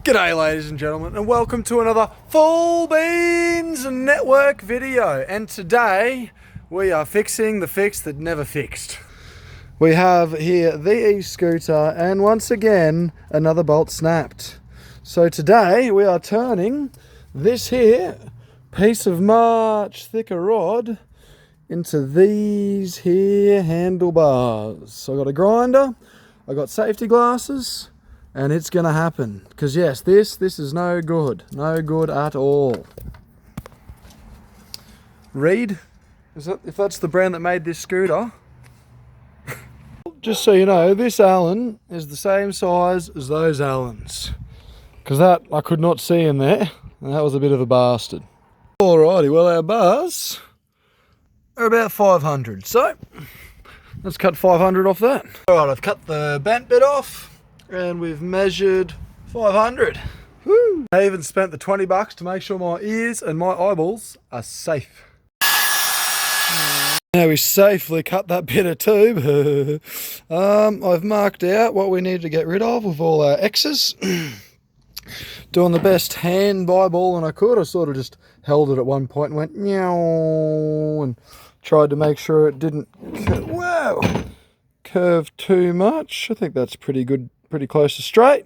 G'day ladies and gentlemen, and welcome to another Full Beans Network video. And today we are fixing the fix that never fixed. We have here the e-scooter, and once again another bolt snapped. So today we are turning this here piece of much thicker rod into these here handlebars. So I got a grinder, I got safety glasses, and it's gonna happen. Because yes, this is no good at all. Reed, if that's the brand that made this scooter. Just so you know, this Allen is the same size as those Allens. Because that I could not see in there, and that was a bit of a bastard. Alrighty, well our bars are about 500, so let's cut 500 off that. Alright, I've cut the bent bit off, and we've measured 500. Woo! I even spent the 20 bucks to make sure my ears and my eyeballs are safe. Now we safely cut that bit of tube. I've marked out what we need to get rid of with all our X's. Doing the best hand eyeballing I could. I sort of just held it at one point and went meow and tried to make sure it didn't curve too much. I think that's pretty good, pretty close to straight.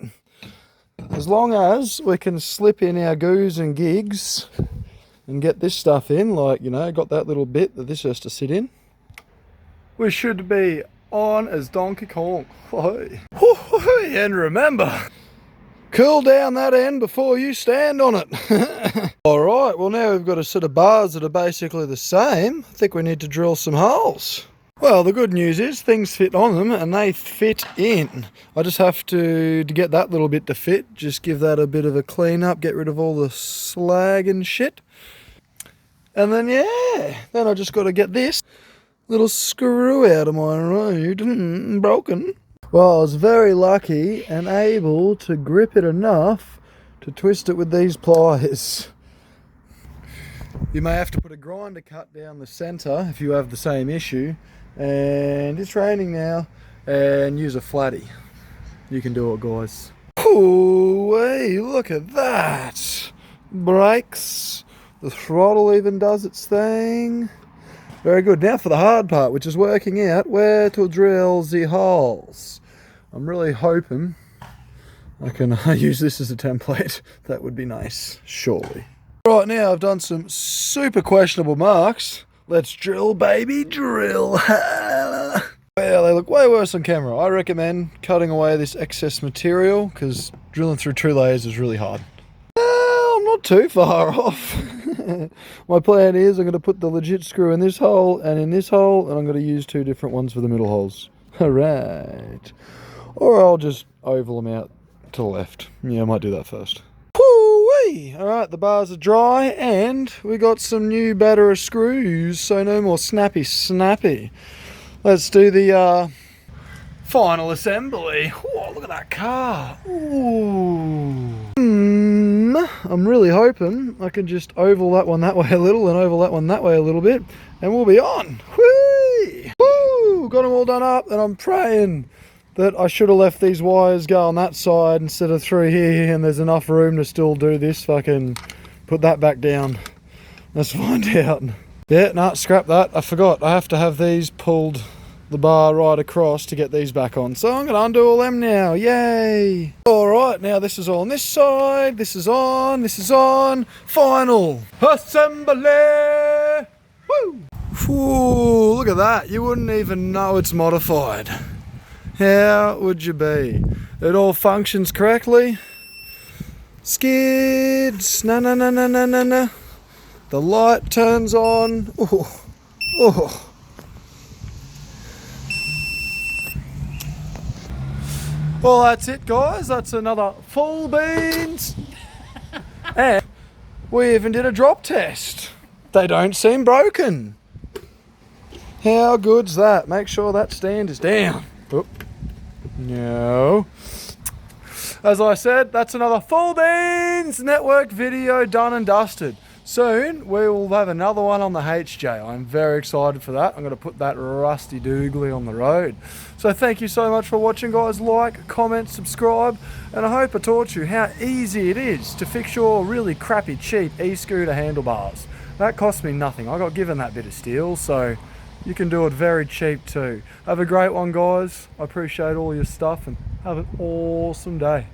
As long as we can slip in our goos and gigs and get this stuff in, like, you know, got that little bit that this has to sit in, we should be on as Donkey Kong. And remember, cool down that end before you stand on it. Alright, well now we've got a set of bars that are basically the same. I think we need to drill some holes. Well, the good news is things fit on them and they fit in. I just have to get that little bit to fit, just give that a bit of a clean up, get rid of all the slag and shit. And then then I just got to get this little screw out of my road. Broken. Well, I was very lucky and able to grip it enough to twist it with these pliers. You may have to put a grinder cut down the centre if you have the same issue. And it's raining now, and use a flatty. You can do it, guys. Oh, hey, look at that. Brakes. The throttle even does its thing. Very good. Now for the hard part, which is working out where to drill the holes. I'm really hoping I can use this as a template. That would be nice, surely. Right, now I've done some super questionable marks. Let's drill, baby, drill. Well, they look way worse on camera. I recommend cutting away this excess material because drilling through 2 layers is really hard. Well, I'm not too far off. My plan is I'm going to put the legit screw in this hole and in this hole, and I'm going to use 2 different ones for the middle holes. Alright. Or I'll just oval them out to the left. Yeah, I might do that first. Alright, the bars are dry and we got some new batter of screws, so no more snappy. Let's do the final assembly. Oh, look at that car. Ooh. I'm really hoping I can just oval that one that way a little and oval that one that way a little bit, and we'll be on. Whee! Woo! Got them all done up, and I'm praying that I should have left these wires go on that side instead of through here, and there's enough room to still do this. Fucking put that back down. Let's find out. Yeah, nah, scrap that. I forgot. I have to have these pulled the bar right across to get these back on. So I'm going to undo all them now. Yay! Alright, now this is all on this side. This is on. This is on. Final assembly! Woo! Ooh, look at that. You wouldn't even know it's modified. How would you be? It all functions correctly. Skids. No. The light turns on. Oh. Well, that's it, guys. That's another Full Beans. And we even did a drop test. They don't seem broken. How good's that? Make sure that stand is down. Oop. No. As I said, that's another Full Beans Network video done and dusted. soon we will have another one on the HJ. I'm very excited for that. I'm going to put that rusty doogly on the road. So thank you so much for watching, guys. Like, comment, subscribe, and I hope I taught you how easy it is to fix your really crappy, cheap e-scooter handlebars. That cost me nothing. I got given that bit of steel, so you can do it very cheap too. Have a great one, guys. I appreciate all your stuff and have an awesome day.